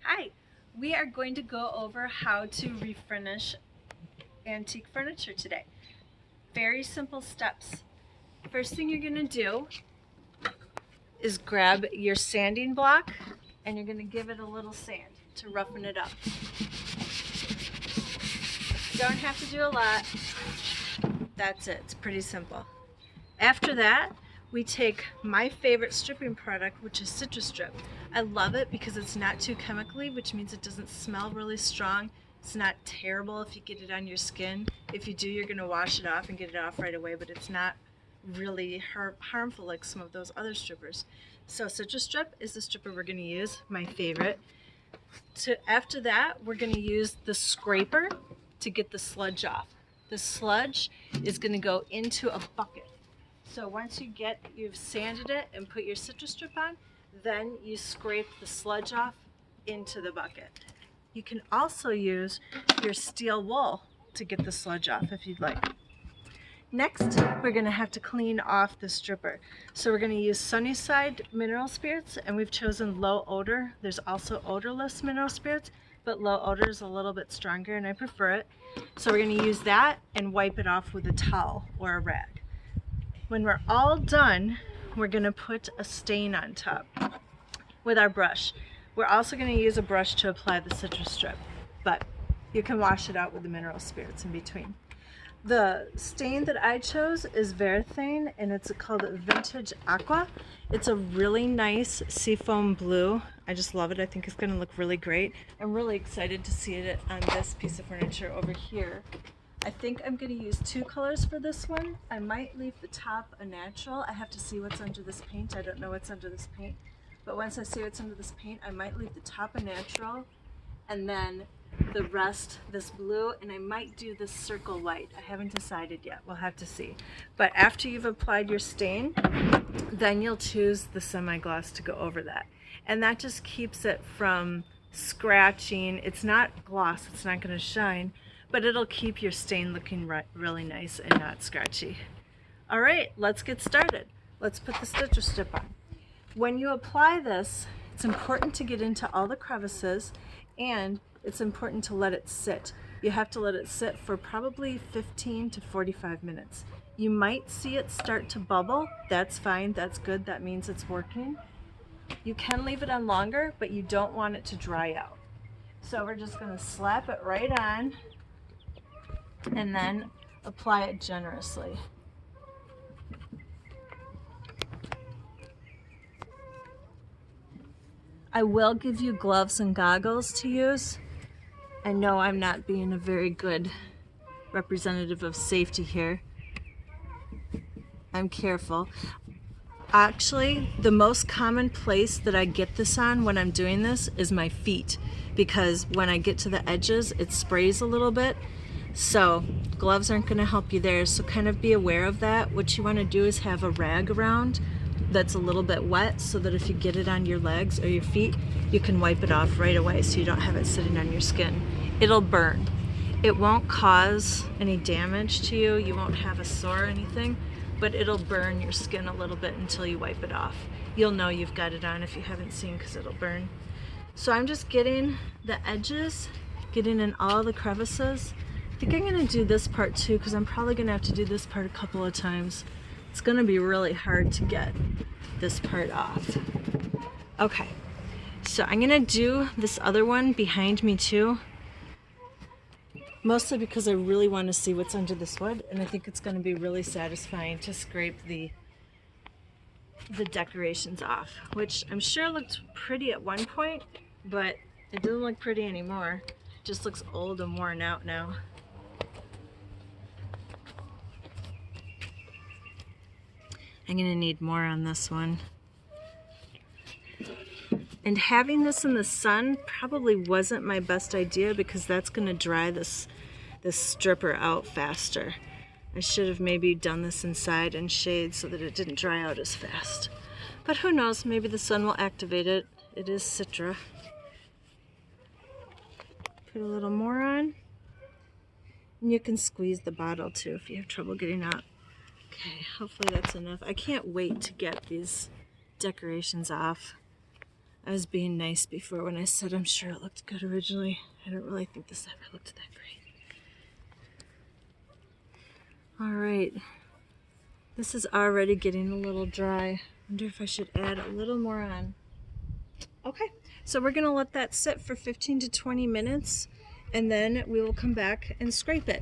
Hi, we are going to go over how to refurnish antique furniture today. Very simple steps. First thing you're going to do is grab your sanding block and you're going to give it a little sand to roughen it up. You don't have to do a lot. That's it. It's pretty simple. After that, we take my favorite stripping product, which is Citrus Strip. I love it because it's not too chemically, which means it doesn't smell really strong. It's not terrible if you get it on your skin. If you do, you're going to wash it off and get it off right away, but it's not really harmful like some of those other strippers. So Citrus Strip is the stripper we're going to use, my favorite. After that, we're going to use the scraper to get the sludge off. The sludge is going to go into a bucket. So once you've sanded it and put your Citrus Strip on, then you scrape the sludge off into the bucket. You can also use your steel wool to get the sludge off if you'd like. Next, we're going to have to clean off the stripper. So we're going to use Sunnyside mineral spirits, and we've chosen low odor. There's also odorless mineral spirits, but low odor is a little bit stronger and I prefer it. So we're going to use that and wipe it off with a towel or a rag. When we're all done, we're going to put a stain on top with our brush. We're also going to use a brush to apply the Citrus Strip, but you can wash it out with the mineral spirits in between. The stain that I chose is Varathane, and it's called Vintage Aqua. It's a really nice seafoam blue. I just love it. I think it's going to look really great. I'm really excited to see it on this piece of furniture over here. I think I'm going to use two colors for this one. I might leave the top a natural. I have to see what's under this paint. I don't know what's under this paint. But once I see what's under this paint, I might leave the top a natural and then the rest this blue, and I might do this circle white. I haven't decided yet. We'll have to see. But after you've applied your stain, then you'll choose the semi-gloss to go over that. And that just keeps it from scratching. It's not gloss. It's not going to shine, but it'll keep your stain looking really nice and not scratchy. All right, let's get started. Let's put the Citrus Strip on. When you apply this, it's important to get into all the crevices, and it's important to let it sit. You have to let it sit for probably 15 to 45 minutes. You might see it start to bubble. That's fine, that's good, that means it's working. You can leave it on longer, but you don't want it to dry out. So we're just going to slap it right on and then apply it generously. I will give you gloves and goggles to use. I know I'm not being a very good representative of safety here. I'm careful. Actually, the most common place that I get this on when I'm doing this is my feet, because when I get to the edges, it sprays a little bit. So gloves aren't going to help you there, so kind of be aware of that. What you want to do is have a rag around that's a little bit wet so that if you get it on your legs or your feet, you can wipe it off right away so you don't have it sitting on your skin. It'll burn. It won't cause any damage to you. You won't have a sore or anything, but it'll burn your skin a little bit until you wipe it off. You'll know you've got it on if you haven't seen, because it'll burn. So I'm just getting the edges, getting in all the crevices. I think I'm going to do this part too, because I'm probably going to have to do this part a couple of times. It's going to be really hard to get this part off. Okay, so I'm going to do this other one behind me too, mostly because I really want to see what's under this wood, and I think it's going to be really satisfying to scrape the decorations off, which I'm sure looked pretty at one point, but it doesn't look pretty anymore. It just looks old and worn out now. I'm going to need more on this one. And having this in the sun probably wasn't my best idea, because that's going to dry this stripper out faster. I should have maybe done this inside in shade so that it didn't dry out as fast. But who knows, maybe the sun will activate it. It is Citra. Put a little more on. And you can squeeze the bottle too if you have trouble getting out. Okay, hopefully that's enough. I can't wait to get these decorations off. I was being nice before when I said I'm sure it looked good originally. I don't really think this ever looked that great. All right, this is already getting a little dry. I wonder if I should add a little more on. Okay, so we're gonna let that sit for 15 to 20 minutes and then we will come back and scrape it.